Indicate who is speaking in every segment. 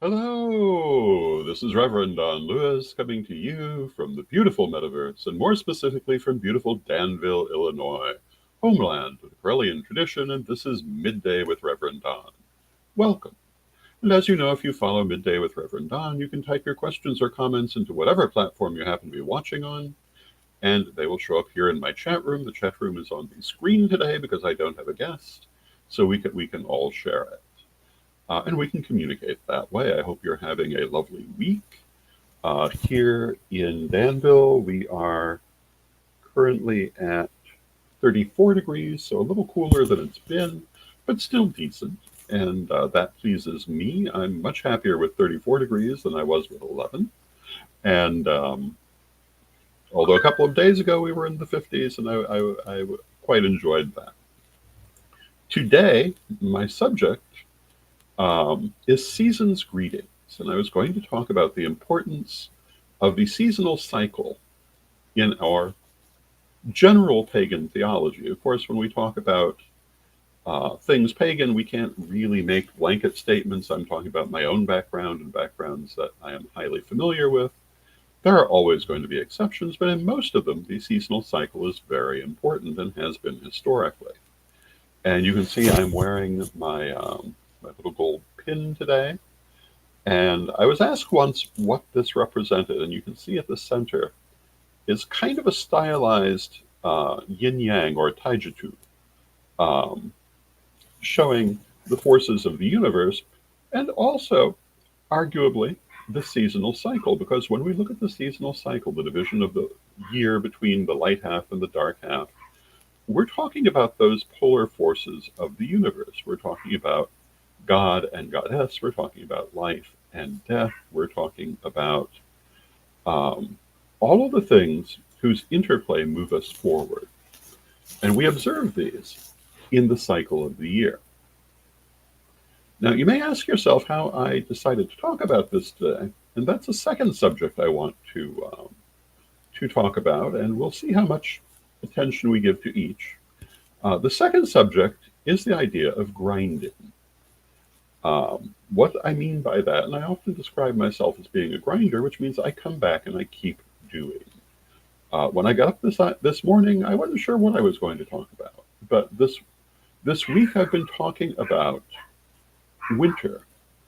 Speaker 1: Hello, this is Reverend Don Lewis coming to you from the beautiful metaverse, and more specifically from beautiful Danville, Illinois, homeland of the Corellian tradition, and this is Midday with Reverend Don. Welcome. And as you know, if you follow Midday with Reverend Don, you can type your questions or comments into whatever platform you happen to be watching on, and they will show up here in my chat room. The chat room is on the screen today because I don't have a guest, so we can all share it. And we can communicate that way. I hope you're having a lovely week. Here in Danville, we are currently at 34 degrees, so a little cooler than it's been, but still decent. And that pleases me. I'm much happier with 34 degrees than I was with 11. And although a couple of days ago we were in the 50s, and I quite enjoyed that. Today, my subject is season's greetings. And I was going to talk about the importance of the seasonal cycle in our general pagan theology. Of course, when we talk about things pagan, we can't really make blanket statements. I'm talking about my own background and backgrounds that I am highly familiar with. There are always going to be exceptions, but in most of them, the seasonal cycle is very important and has been historically. And you can see I'm wearing my little gold pin today. And I was asked once what this represented, and you can see at the center is kind of a stylized yin yang or taijutsu, um, showing the forces of the universe and also, arguably, the seasonal cycle. Because when we look at the seasonal cycle, the division of the year between the light half and the dark half, we're talking about those polar forces of the universe. We're talking about God and Goddess. We're talking about life and death. We're talking about um, all of the things whose interplay move us forward. And we observe these in the cycle of the year. Now, you may ask yourself how I decided to talk about this today, and that's a second subject I want to talk about, and we'll see how much attention we give to each. The second subject is the idea of grinding. What I mean by that, and I often describe myself as being a grinder, which means I come back and I keep doing. When I got up this morning, I wasn't sure what I was going to talk about, but this week I've been talking about winter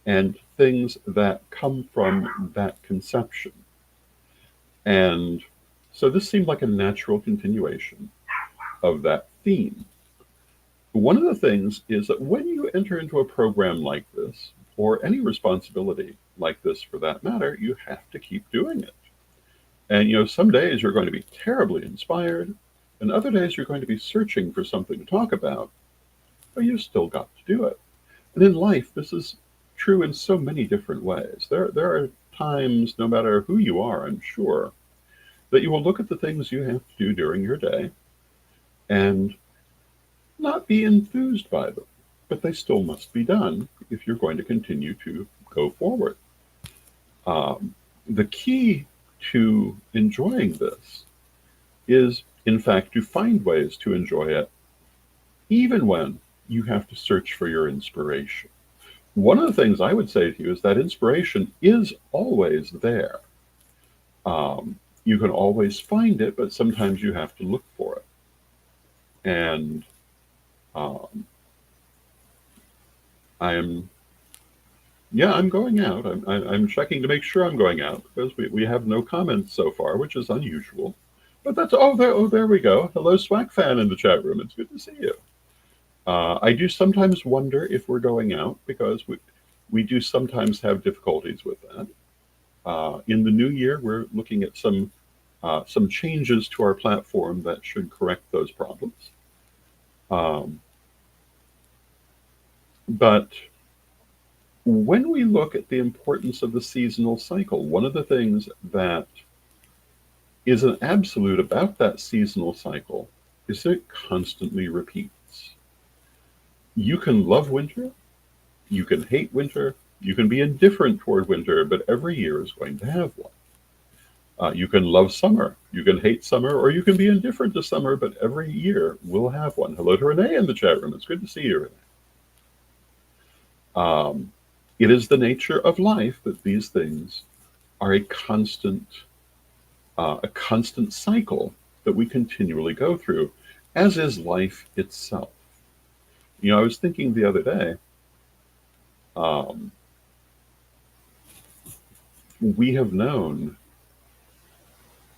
Speaker 1: and things that come from that conception, and so this seemed like a natural continuation of that theme. One of the things is that when you enter into a program like this, or any responsibility like this for that matter, you have to keep doing it. And some days you're going to be terribly inspired, and other days you're going to be searching for something to talk about, but you've still got to do it. And in life, this is true in so many different ways. There are times, no matter who you are, I'm sure, that you will look at the things you have to do during your day and not be enthused by them, but they still must be done if you're going to continue to go forward. The key to enjoying this is, in fact, to find ways to enjoy it, even when you have to search for your inspiration. One of the things I would say to you is that inspiration is always there. You can always find it, but sometimes you have to look for it. And um, I'm I'm going out. I'm checking to make sure I'm going out because we have no comments so far, which is unusual. But that's there we go. Hello, Swack fan in the chat room. It's good to see you. I do sometimes wonder if we're going out because we do sometimes have difficulties with that. In the new year, we're looking at some changes to our platform that should correct those problems. Um, but when we look at the importance of the seasonal cycle, one of the things that is an absolute about that seasonal cycle is that it constantly repeats. You can love winter, you can hate winter, you can be indifferent toward winter, but every year is going to have one. You can love summer, you can hate summer, or you can be indifferent to summer, but every year will have one. Hello to Renee in the chat room. It's good to see you, Renee. It is the nature of life that these things are a constant cycle that we continually go through, as is life itself. You know, I was thinking the other day, um, we have known,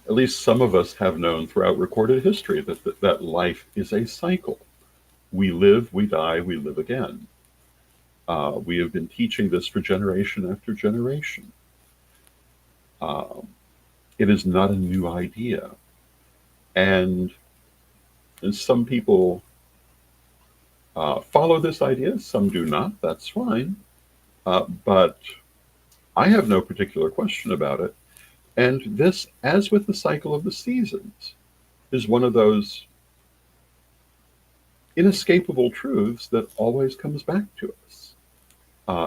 Speaker 1: at least some of us have known throughout recorded history, that life is a cycle. We live, we die, we live again. We have been teaching this for generation after generation. Um, it is not a new idea. And, and some people follow this idea, some do not, that's fine. But I have no particular question about it. And this, as with the cycle of the seasons, is one of those inescapable truths that always comes back to us.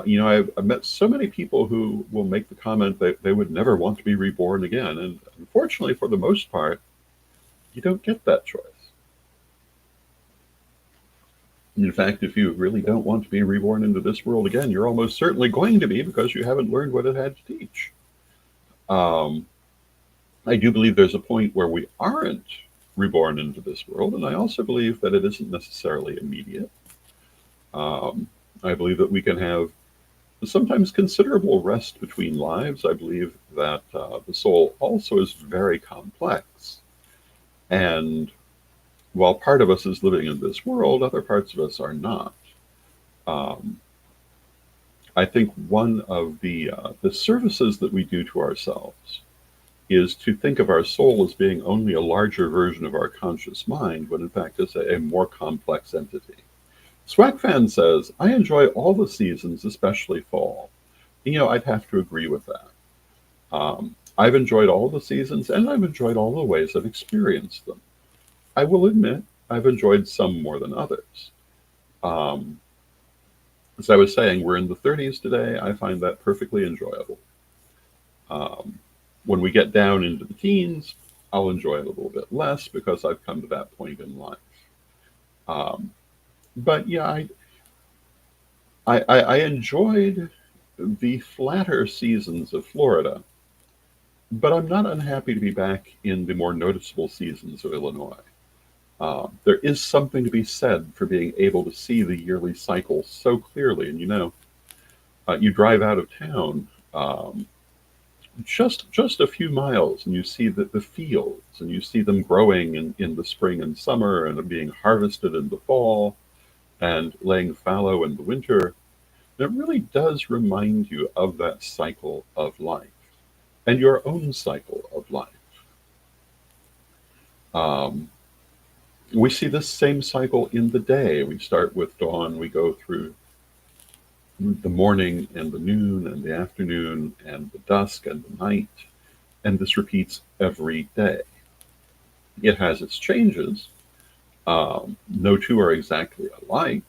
Speaker 1: You know, I've met so many people who will make the comment that they would never want to be reborn again. And unfortunately, for the most part, you don't get that choice. In fact, if you really don't want to be reborn into this world again, you're almost certainly going to be, because you haven't learned what it had to teach. Um, I do believe there's a point where we aren't reborn into this world, and I also believe that it isn't necessarily immediate. Um, I believe that we can have sometimes considerable rest between lives. I believe that the soul also is very complex. And while part of us is living in this world, other parts of us are not. Um, I think one of the services that we do to ourselves is to think of our soul as being only a larger version of our conscious mind, when in fact it's a more complex entity. Swagfan says, I enjoy all the seasons, especially fall. You know, I'd have to agree with that. I've enjoyed all the seasons, and I've enjoyed all the ways I've experienced them. I will admit, I've enjoyed some more than others. Um, as I was saying, we're in the 30s today. I find that perfectly enjoyable. Um, when we get down into the teens, I'll enjoy it a little bit less because I've come to that point in life. Um, but yeah, I enjoyed the flatter seasons of Florida, but I'm not unhappy to be back in the more noticeable seasons of Illinois. There is something to be said for being able to see the yearly cycle so clearly. And you know, you drive out of town just a few miles, and you see the fields, and you see them growing in the spring and summer, and being harvested in the fall, and laying fallow in the winter. And it really does remind you of that cycle of life and your own cycle of life. Um, we see this same cycle in the day. We start with dawn, we go through the morning and the noon and the afternoon and the dusk and the night, and this repeats every day. It has its changes. No two are exactly alike,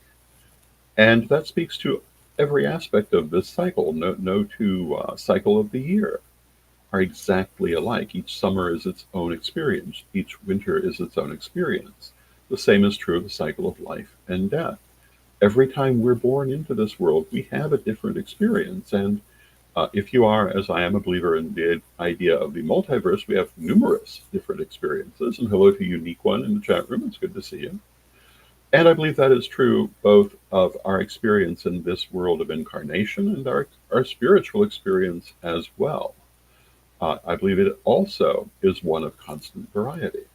Speaker 1: and that speaks to every aspect of this cycle. No two cycle of the year are exactly alike. Each summer is its own experience. Each winter is its own experience. The same is true of the cycle of life and death. Every time we're born into this world, we have a different experience. And if you are, as I am, a believer in the idea of the multiverse, we have numerous different experiences. And hello to Unique One in the chat room. It's good to see you. And I believe that is true both of our experience in this world of incarnation and our spiritual experience as well. I believe it also is one of constant variety.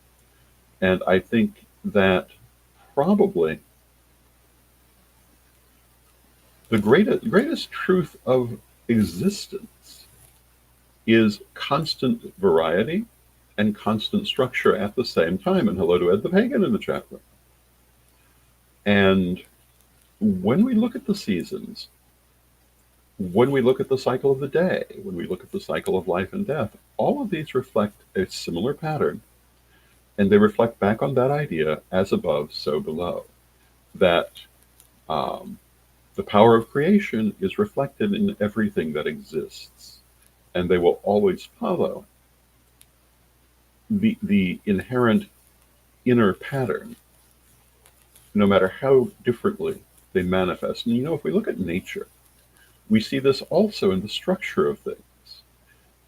Speaker 1: And I think that probably the greatest truth of existence is constant variety and constant structure at the same time. And hello to Ed the Pagan in the chat room. And when we look at the seasons, when we look at the cycle of the day, when we look at the cycle of life and death, all of these reflect a similar pattern. And they reflect back on that idea, as above, so below, that the power of creation is reflected in everything that exists. And they will always follow the inherent inner pattern, no matter how differently they manifest. And you know, if we look at nature, We see this also in the structure of things.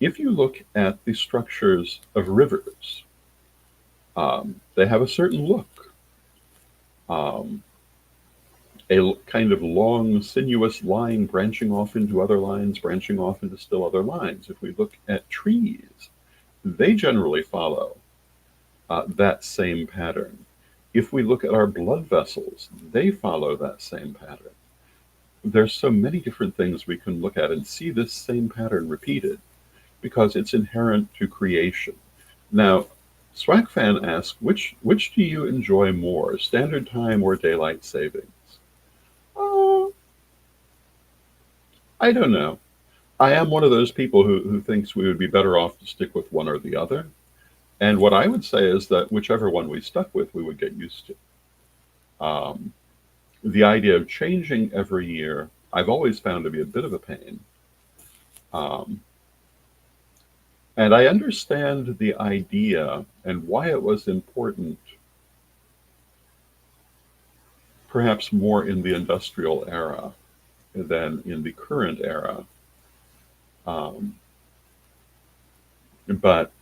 Speaker 1: If you look at the structures of rivers, they have a certain look. Um, kind of long, sinuous line branching off into other lines, branching off into still other lines. If we look at trees, they generally follow that same pattern. If we look at our blood vessels, they follow that same pattern. There's so many different things we can look at and see this same pattern repeated because it's inherent to creation. Now, Swackfan asks, which do you enjoy more, standard time or daylight savings? Oh, I don't know. I am one of those people who thinks we would be better off to stick with one or the other. And what I would say is that whichever one we stuck with, we would get used to. The idea of changing every year, I've always found to be a bit of a pain. Um, and I understand the idea and why it was important, perhaps more in the industrial era than in the current era. Um, but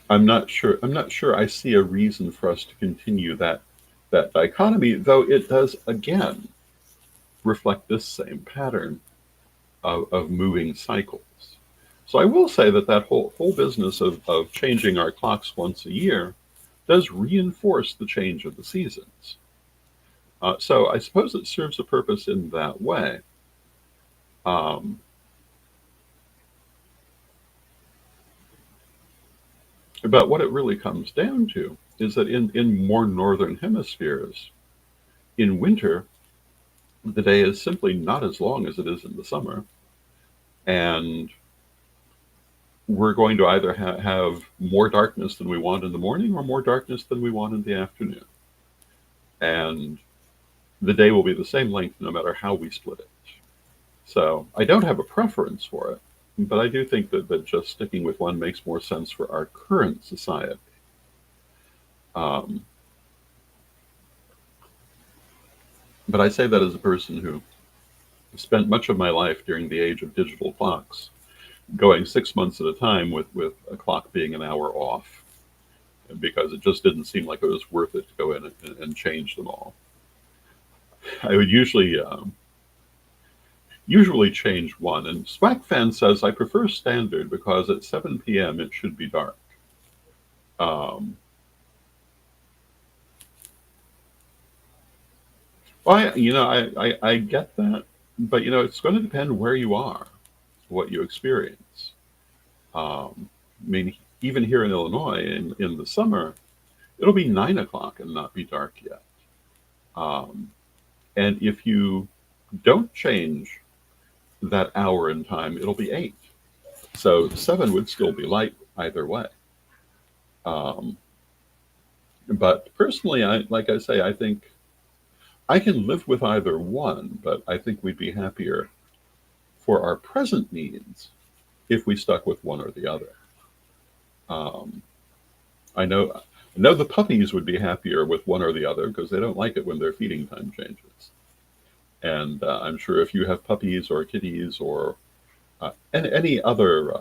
Speaker 1: I'm not sure. I'm not sure I see a reason for us to continue that dichotomy, though it does again reflect this same pattern of moving cycles. So I will say that whole business of changing our clocks once a year does reinforce the change of the seasons. So I suppose it serves a purpose in that way. Um, but what it really comes down to is that in more northern hemispheres, in winter, the day is simply not as long as it is in the summer. And we're going to either have more darkness than we want in the morning or more darkness than we want in the afternoon. And the day will be the same length no matter how we split it. So I don't have a preference for it, but I do think that just sticking with one makes more sense for our current society. Um, but I say that as a person who spent much of my life during the age of digital clocks, going 6 months at a time with a clock being an hour off, because it just didn't seem like it was worth it to go in and change them all. I would usually change one, and Swackfan says I prefer standard because at 7 p.m. it should be dark. Um, well, I get that, but it's going to depend where you are, what you experience. I mean, even here in Illinois, in the summer, it'll be 9 o'clock and not be dark yet. Um, and if you don't change that hour in time, it'll be 8. So 7 would still be light either way. Um, but personally, like I say, I think I can live with either one, but I think we'd be happier for our present needs if we stuck with one or the other. Um, I know the puppies would be happier with one or the other because they don't like it when their feeding time changes. And I'm sure if you have puppies or kitties or any other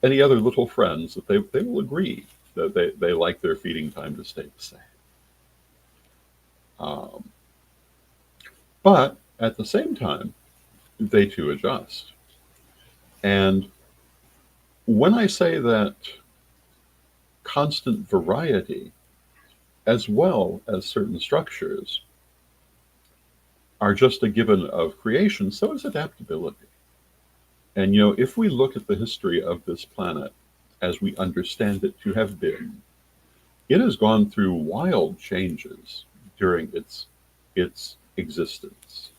Speaker 1: little friends, that they will agree that they like their feeding time to stay the same. Um, but at the same time, they too adjust. And when I say that constant variety, as well as certain structures, are just a given of creation, so is adaptability. And if we look at the history of this planet as we understand it to have been, it has gone through wild changes during its existence.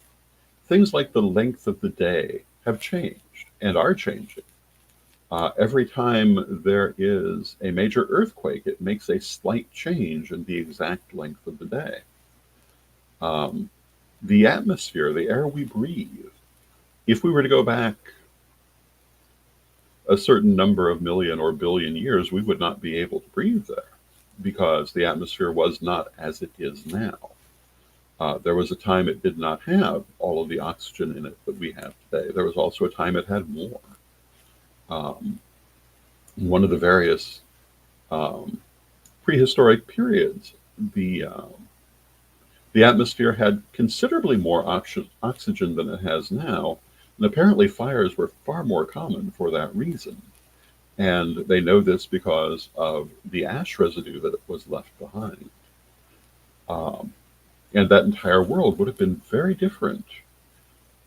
Speaker 1: Things like the length of the day have changed and are changing. Every time there is a major earthquake, it makes a slight change in the exact length of the day. The atmosphere, the air we breathe, if we were to go back a certain number of million or billion years, we would not be able to breathe there because the atmosphere was not as it is now. There was a time it did not have all of the oxygen in it that we have today. There was also a time it had more. Um, One of the various um, prehistoric periods, the atmosphere had considerably more oxygen than it has now, and apparently fires were far more common for that reason. And they know this because of the ash residue that was left behind. Um, and that entire world would have been very different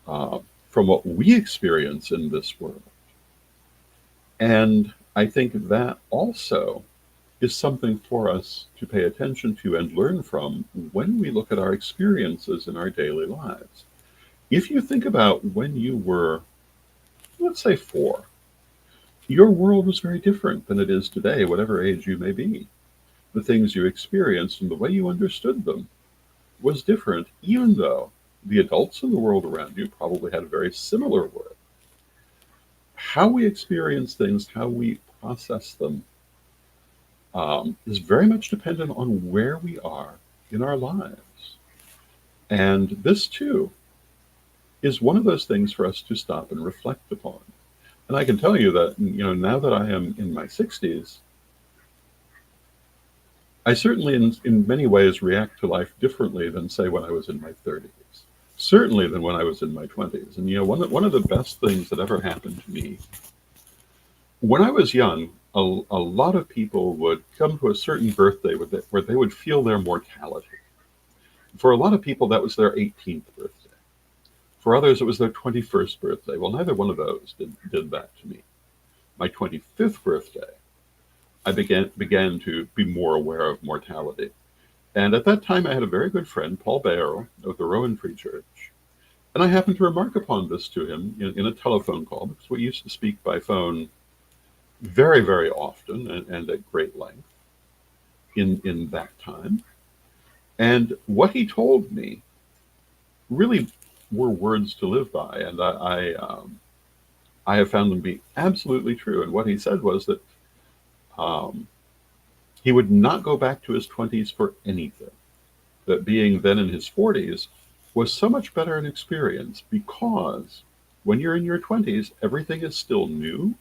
Speaker 1: uh, from what we experience in this world. And I think that also is something for us to pay attention to and learn from when we look at our experiences in our daily lives. If you think about when you were, let's say, 4, your world was very different than it is today, whatever age you may be. The things you experienced and the way you understood them was different, even though the adults in the world around you probably had a very similar world. How we experience things, how we process them, is very much dependent on where we are in our lives. And this, too, is one of those things for us to stop and reflect upon. And I can tell you that, now that I am in my 60s, I certainly, in many ways, react to life differently than, say, when I was in my 30s. Certainly than when I was in my 20s. And, one of the best things that ever happened to me, when I was young, a lot of people would come to a certain birthday where they would feel their mortality. For a lot of people, that was their 18th birthday. For others, it was their 21st birthday. Well, neither one of those did that to me. My 25th birthday, I began to be more aware of mortality. And at that time, I had a very good friend, Paul Barrow, of the Rowan Free Church. And I happened to remark upon this to him in a telephone call, because we used to speak by phone very, very often and at great length in that time. And what he told me really were words to live by, and I have found them to be absolutely true. And what he said was that um, he would not go back to his 20s for anything. That being then in his 40s was so much better an experience, because when you're in your 20s, everything is still new.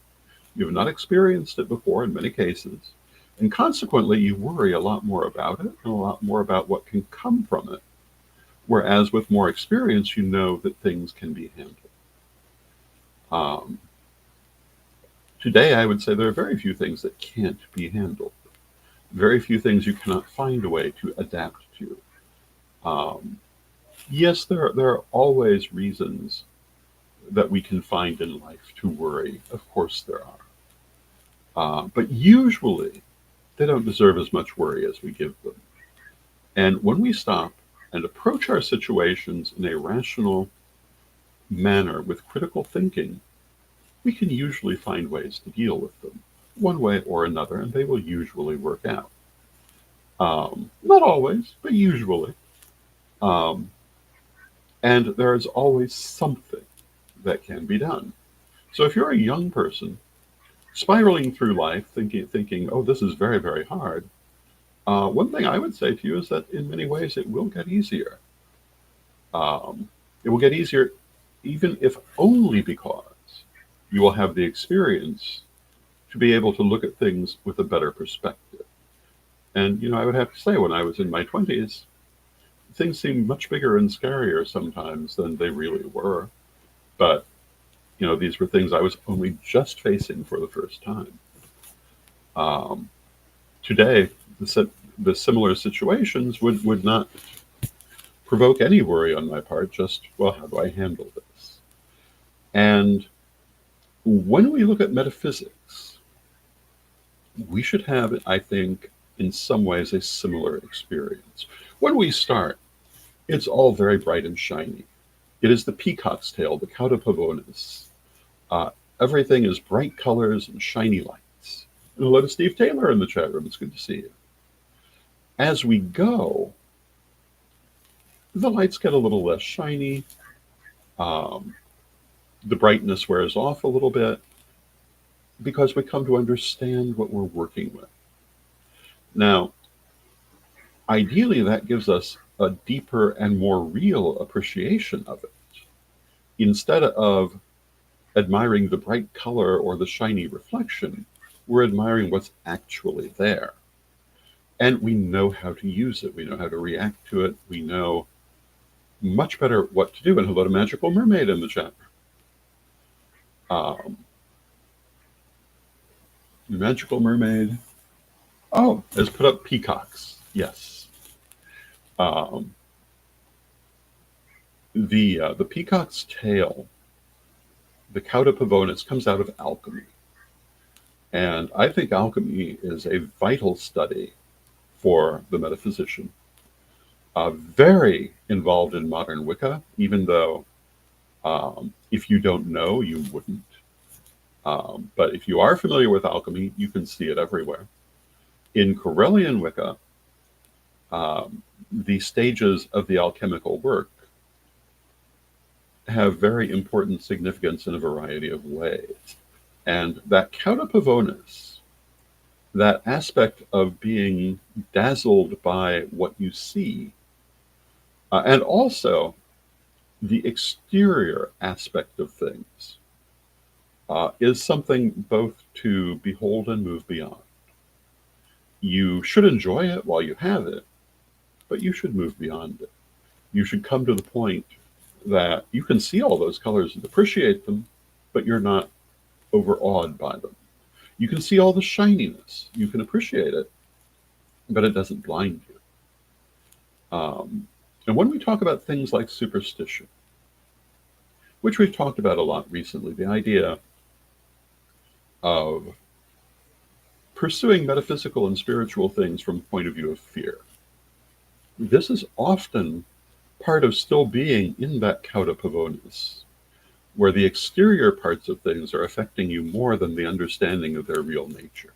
Speaker 1: You have not experienced it before in many cases, and consequently, you worry a lot more about it and a lot more about what can come from it. Whereas with more experience, you know that things can be handled. Um, Today, I would say there are very few things that can't be handled. Very few things you cannot find a way to adapt to. Um, yes, there are always reasons that we can find in life to worry. Of course there are. But usually, they don't deserve as much worry as we give them. And when we stop and approach our situations in a rational manner with critical thinking, we can usually find ways to deal with them, one way or another, and they will usually work out. Not always, but usually. Um, and there is always something that can be done. So if you're a young person spiraling through life thinking, oh, this is very, very hard, one thing I would say to you is that in many ways it will get easier. It will get easier even if only because you will have the experience to be able to look at things with a better perspective. And, I would have to say, when I was in my 20s, things seemed much bigger and scarier sometimes than they really were. But, these were things I was only just facing for the first time. Um, Today, the similar situations would not provoke any worry on my part, just, well, how do I handle this? And when we look at metaphysics, we should have, I think, in some ways, a similar experience. When we start, it's all very bright and shiny. It is the peacock's tail, the cauda pavonis. Everything is bright colors and shiny lights. And hello to Steve Taylor in the chat room. It's good to see you. As we go, the lights get a little less shiny. The brightness wears off a little bit because we come to understand what we're working with. Now, ideally that gives us a deeper and more real appreciation of it. Instead of admiring the bright color or the shiny reflection, we're admiring what's actually there. And we know how to use it. We know how to react to it. We know much better what to do. And hello to Magical Mermaid in the chat. Magical Mermaid, has put up peacocks. Yes. The peacock's tail, the cauda pavonis, comes out of alchemy. And I think alchemy is a vital study for the metaphysician. Very involved in modern Wicca, even though if you don't know, you wouldn't. But if you are familiar with alchemy, you can see it everywhere. In Corellian Wicca, the stages of the alchemical work have very important significance in a variety of ways. And that cauda pavonis, that aspect of being dazzled by what you see, and also the exterior aspect of things, is something both to behold and move beyond. You should enjoy it while you have it, but you should move beyond it. You should come to the point that you can see all those colors and appreciate them, but you're not overawed by them. You can see all the shininess. You can appreciate it, but it doesn't blind you. And when we talk about things like superstition, which we've talked about a lot recently, the idea of pursuing metaphysical and spiritual things from the point of view of fear, this is often part of still being in that cauda pavonis, where the exterior parts of things are affecting you more than the understanding of their real nature.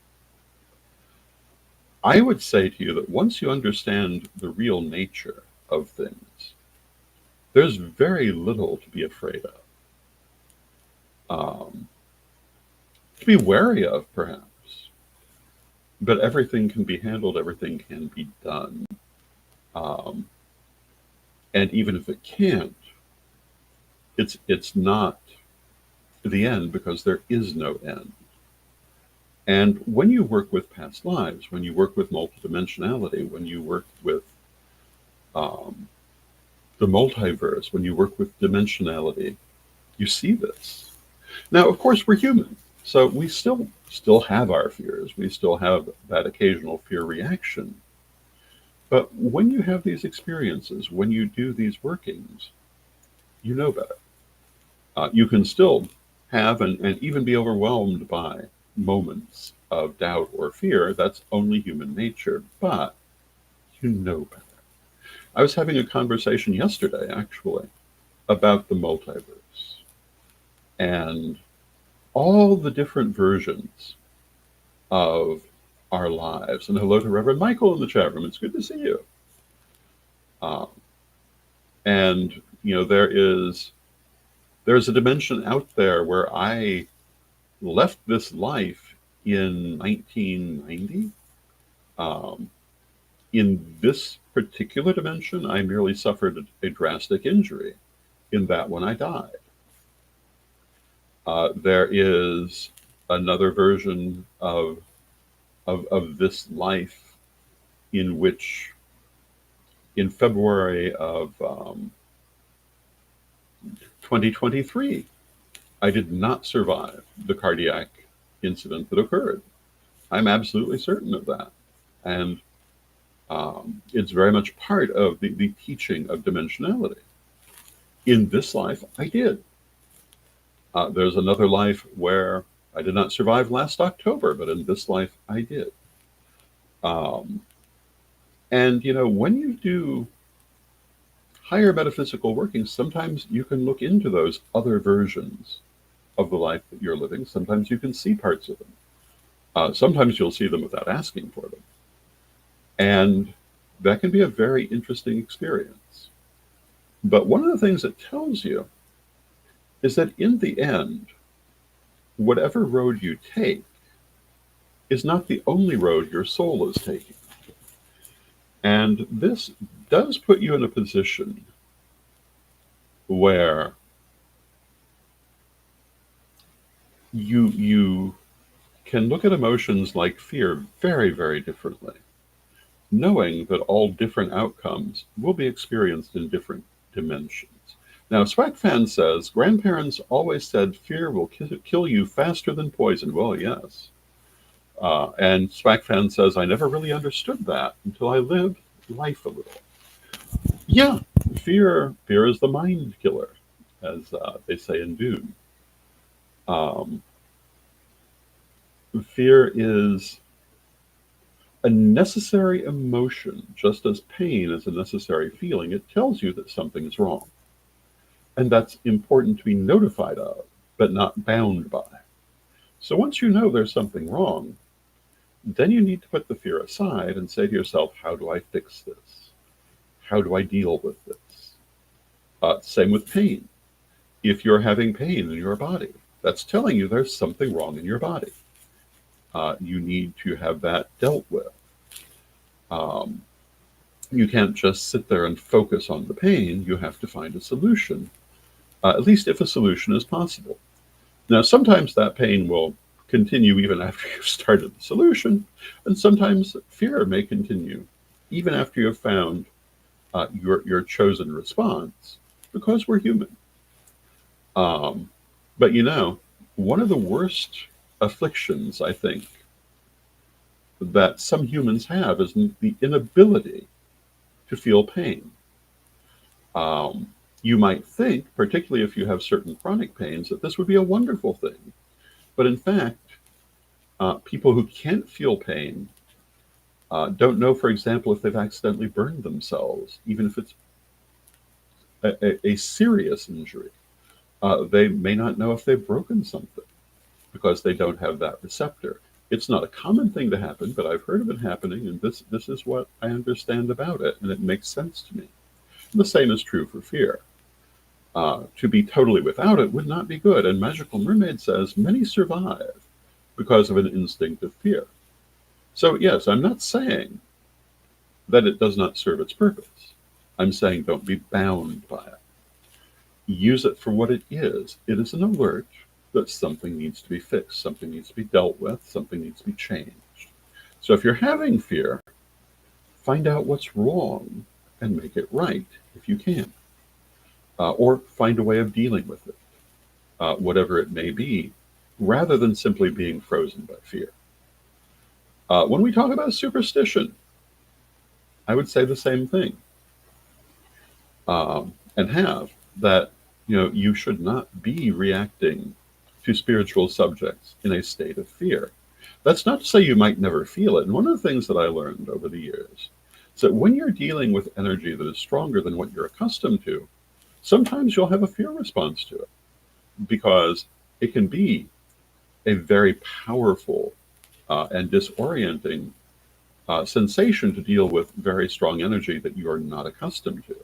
Speaker 1: I would say to you that once you understand the real nature of things, there's very little to be afraid of. To be wary of, perhaps, but everything can be handled, everything can be done. And even if it can't, it's not the end, because there is no end. And when you work with past lives, when you work with multidimensionality, when you work with the multiverse, when you work with dimensionality, you see this. Now, of course, we're human, so we still have our fears. We still have that occasional fear reaction. But when you have these experiences, when you do these workings, you know better. You can still have and even be overwhelmed by moments of doubt or fear. That's only human nature, but you know better. I was having a conversation yesterday, actually, about the multiverse and all the different versions of our lives. And hello to Reverend Michael in the chat room. It's good to see you. And there's a dimension out there where I left this life in 1990. In this particular dimension, I merely suffered a drastic injury in that when I died. There is another version of this life in which, in February of 2023, I did not survive the cardiac incident that occurred. I'm absolutely certain of that. And it's very much part of the teaching of dimensionality. In this life, I did. There's another life where I did not survive last October, but in this life, I did. And, when you do higher metaphysical workings, sometimes you can look into those other versions of the life that you're living. Sometimes you can see parts of them. Sometimes you'll see them without asking for them. And that can be a very interesting experience. But one of the things it tells you is that in the end, whatever road you take is not the only road your soul is taking. And this does put you in a position where you can look at emotions like fear very, very differently, knowing that all different outcomes will be experienced in different dimensions. Now, Swag Fan says, grandparents always said fear will kill you faster than poison. Well, yes. And Swag Fan says, I never really understood that until I lived life a little. Yeah, fear is the mind killer, as they say in Dune. Fear is a necessary emotion, just as pain is a necessary feeling. It tells you that something is wrong. And that's important to be notified of, but not bound by. So once you know there's something wrong, then you need to put the fear aside and say to yourself, how do I fix this? How do I deal with this? Same with pain. If you're having pain in your body, that's telling you there's something wrong in your body. You need to have that dealt with. You can't just sit there and focus on the pain. You have to find a solution, at least if a solution is possible. Now, sometimes that pain will continue even after you've started the solution, and sometimes fear may continue even after you've found your chosen response, because we're human. But one of the worst afflictions, I think, that some humans have is the inability to feel pain. You might think, particularly if you have certain chronic pains, that this would be a wonderful thing. But in fact, people who can't feel pain don't know, for example, if they've accidentally burned themselves, even if it's a serious injury. They may not know if they've broken something because they don't have that receptor. It's not a common thing to happen, but I've heard of it happening, and this is what I understand about it, and it makes sense to me. And the same is true for fear. To be totally without it would not be good, and Magical Mermaid says many survive because of an instinct of fear. So yes, I'm not saying that it does not serve its purpose. I'm saying don't be bound by it. Use it for what it is. It is an alert that something needs to be fixed, something needs to be dealt with, something needs to be changed. So if you're having fear, find out what's wrong and make it right if you can. Or find a way of dealing with it, whatever it may be, rather than simply being frozen by fear. When we talk about superstition, I would say the same thing. And have that, you should not be reacting to spiritual subjects in a state of fear. That's not to say you might never feel it. And one of the things that I learned over the years is that when you're dealing with energy that is stronger than what you're accustomed to, sometimes you'll have a fear response to it, because it can be a very powerful and disorienting sensation to deal with very strong energy that you are not accustomed to.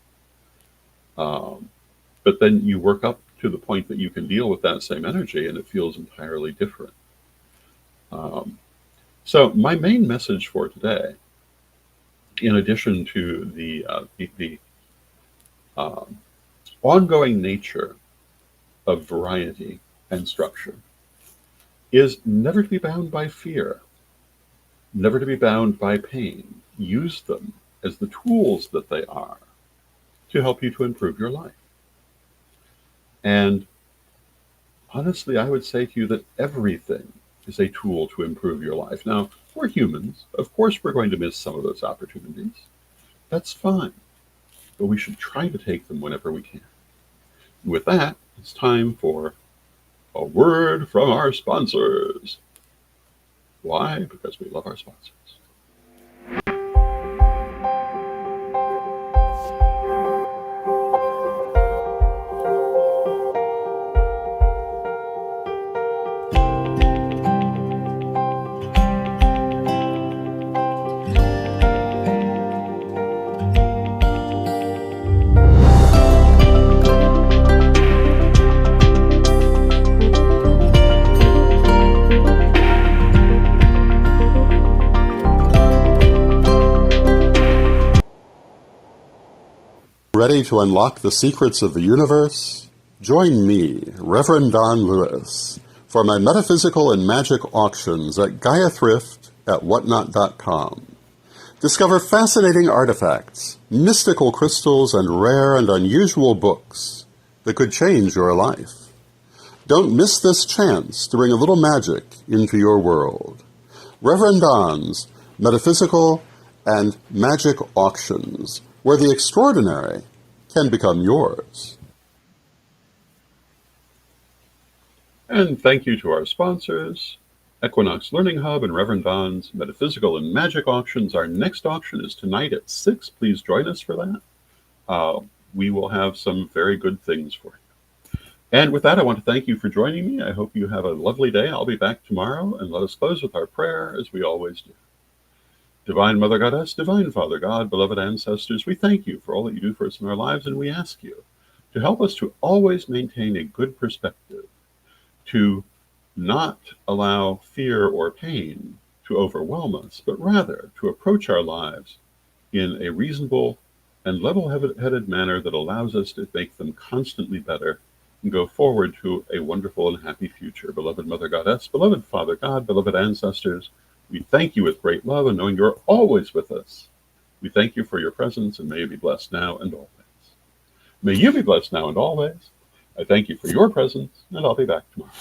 Speaker 1: But then you work up to the point that you can deal with that same energy, and it feels entirely different. So my main message for today, in addition to the ongoing nature of variety and structure, is never to be bound by fear, never to be bound by pain. Use them as the tools that they are to help you to improve your life. And honestly, I would say to you that everything is a tool to improve your life. Now, we're humans. Of course, we're going to miss some of those opportunities. That's fine. But we should try to take them whenever we can. With that, it's time for a word from our sponsors. Why? Because we love our sponsors.
Speaker 2: ready to unlock the secrets of the universe? Join me, Rev Don Lewis, for my metaphysical and magic auctions at Gaia Thrift at whatnot.com. Discover fascinating artifacts, mystical crystals, and rare and unusual books that could change your life. Don't miss this chance to bring a little magic into your world. Rev Don's Metaphysical and Magic Auctions, where the extraordinary can become yours.
Speaker 1: And thank you to our sponsors, Equinox Learning Hub and Rev Don's Metaphysical and Magic Auctions. Our next auction is tonight at 6. Please join us for that. We will have some very good things for you. And with that, I want to thank you for joining me. I hope you have a lovely day. I'll be back tomorrow, and let us close with our prayer as we always do. Divine Mother Goddess, Divine Father God, beloved ancestors, we thank you for all that you do for us in our lives, and we ask you to help us to always maintain a good perspective, to not allow fear or pain to overwhelm us, but rather to approach our lives in a reasonable and level-headed manner that allows us to make them constantly better and go forward to a wonderful and happy future. Beloved Mother Goddess, beloved Father God, beloved ancestors, we thank you with great love and knowing you're always with us. We thank you for your presence, and may you be blessed now and always. May you be blessed now and always. I thank you for your presence, and I'll be back tomorrow.